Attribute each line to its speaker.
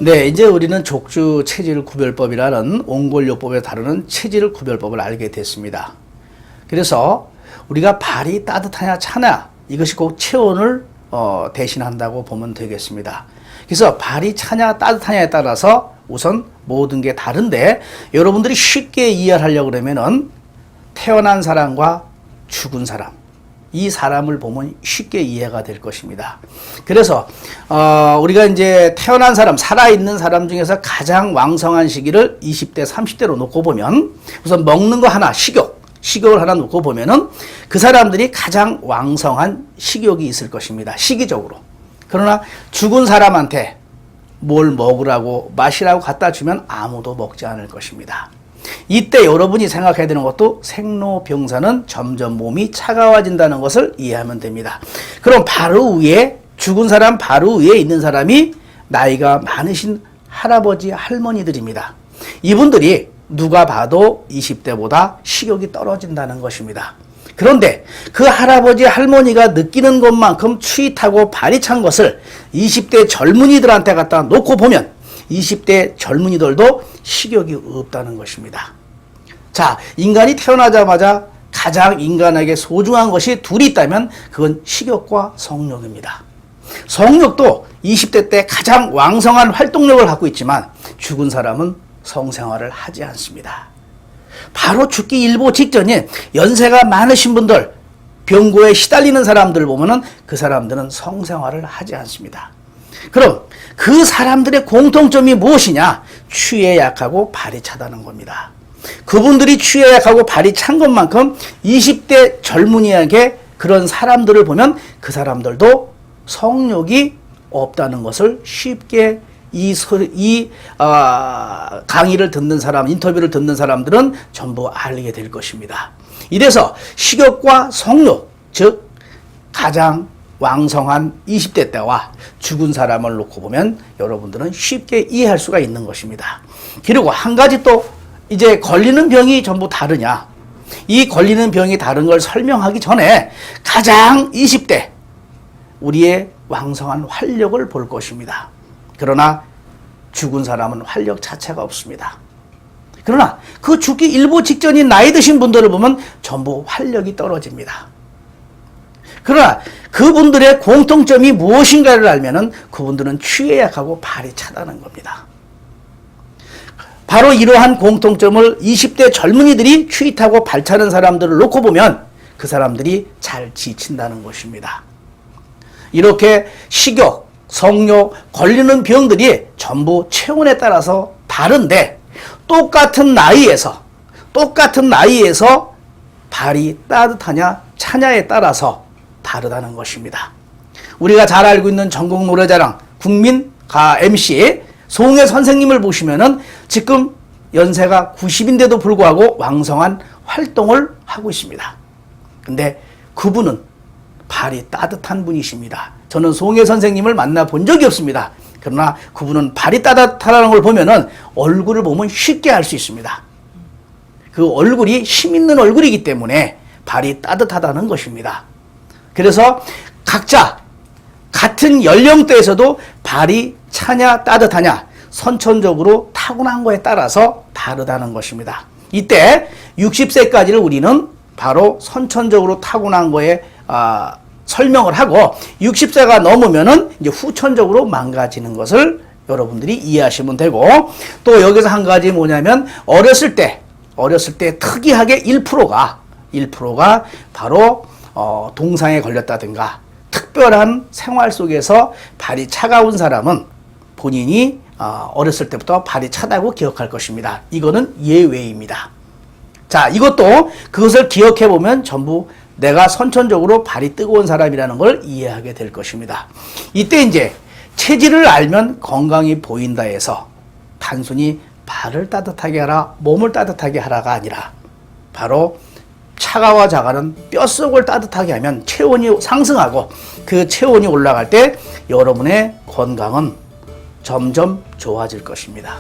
Speaker 1: 네, 이제 우리는 족주 체질 구별법이라는 옹골요법에 다루는 체질 구별법을 알게 됐습니다. 그래서 우리가 발이 따뜻하냐 차냐 이것이 꼭 체온을 대신한다고 보면 되겠습니다. 그래서 발이 차냐 따뜻하냐에 따라서 우선 모든 게 다른데 여러분들이 쉽게 이해하려고 그러면은 태어난 사람과 죽은 사람 이 사람을 보면 쉽게 이해가 될 것입니다. 그래서 우리가 이제 태어난 사람, 살아있는 사람 중에서 가장 왕성한 시기를 20대, 30대로 놓고 보면 우선 먹는 거 하나, 식욕을 하나 놓고 보면은 그 사람들이 가장 왕성한 식욕이 있을 것입니다. 시기적으로. 그러나 죽은 사람한테 뭘 먹으라고 마시라고 갖다 주면 아무도 먹지 않을 것입니다. 이때 여러분이 생각해야 되는 것도 생로병사는 점점 몸이 차가워진다는 것을 이해하면 됩니다. 그럼 바로 위에 죽은 사람 바로 위에 있는 사람이 나이가 많으신 할아버지 할머니들입니다. 이분들이 누가 봐도 20대보다 식욕이 떨어진다는 것입니다. 그런데 그 할아버지 할머니가 느끼는 것만큼 추위 타고 발이 찬 것을 20대 젊은이들한테 갖다 놓고 보면 20대 젊은이들도 식욕이 없다는 것입니다. 자, 인간이 태어나자마자 가장 인간에게 소중한 것이 둘이 있다면 그건 식욕과 성욕입니다. 성욕도 20대 때 가장 왕성한 활동력을 갖고 있지만 죽은 사람은 성생활을 하지 않습니다. 바로 죽기 일보 직전인 연세가 많으신 분들, 병고에 시달리는 사람들 보면은 그 사람들은 성생활을 하지 않습니다. 그럼 그 사람들의 공통점이 무엇이냐? 추위에 약하고 발이 차다는 겁니다. 그분들이 추위에 약하고 발이 찬 것만큼 20대 젊은이에게 그런 사람들을 보면 그 사람들도 성욕이 없다는 것을 쉽게 강의를 듣는 사람, 인터뷰를 듣는 사람들은 전부 알게 될 것입니다. 이래서 식욕과 성욕, 즉 가장 왕성한 20대 때와 죽은 사람을 놓고 보면 여러분들은 쉽게 이해할 수가 있는 것입니다. 그리고 한 가지 또 이제 걸리는 병이 전부 다르냐? 이 걸리는 병이 다른 걸 설명하기 전에 가장 20대 우리의 왕성한 활력을 볼 것입니다. 그러나 죽은 사람은 활력 자체가 없습니다. 그러나 그 죽기 일보 직전인 나이 드신 분들을 보면 전부 활력이 떨어집니다. 그러나 그분들의 공통점이 무엇인가를 알면은 그분들은 추위에 약하고 발이 차다는 겁니다. 바로 이러한 공통점을 20대 젊은이들이 추위 타고 발 차는 사람들을 놓고 보면 그 사람들이 잘 지친다는 것입니다. 이렇게 식욕, 성욕, 걸리는 병들이 전부 체온에 따라서 다른데 똑같은 나이에서 발이 따뜻하냐 차냐에 따라서 다르다는 것입니다. 우리가 잘 알고 있는 전국 노래자랑 국민 MC 송혜 선생님을 보시면은 지금 연세가 90인데도 불구하고 왕성한 활동을 하고 있습니다. 근데 그분은 발이 따뜻한 분이십니다. 저는 송혜 선생님을 만나본 적이 없습니다. 그러나 그분은 발이 따뜻하다는 걸 보면은 얼굴을 보면 쉽게 알 수 있습니다. 그 얼굴이 힘 있는 얼굴이기 때문에 발이 따뜻하다는 것입니다. 그래서 각자 같은 연령대에서도 발이 차냐 따뜻하냐 선천적으로 타고난 거에 따라서 다르다는 것입니다. 이때 60세까지를 우리는 바로 선천적으로 타고난 거에 설명을 하고 60세가 넘으면은 이제 후천적으로 망가지는 것을 여러분들이 이해하시면 되고, 또 여기서 한 가지 뭐냐면 어렸을 때 특이하게 1%가 바로 동상에 걸렸다든가 특별한 생활 속에서 발이 차가운 사람은 본인이 어렸을 때부터 발이 차다고 기억할 것입니다. 이거는 예외입니다. 자, 이것도 그것을 기억해 보면 전부 내가 선천적으로 발이 뜨거운 사람이라는 걸 이해하게 될 것입니다. 이때 이제 체질을 알면 건강이 보인다 해서 단순히 발을 따뜻하게 하라, 몸을 따뜻하게 하라가 아니라 바로 차가워져가는 뼛속을 따뜻하게 하면 체온이 상승하고 그 체온이 올라갈 때 여러분의 건강은 점점 좋아질 것입니다.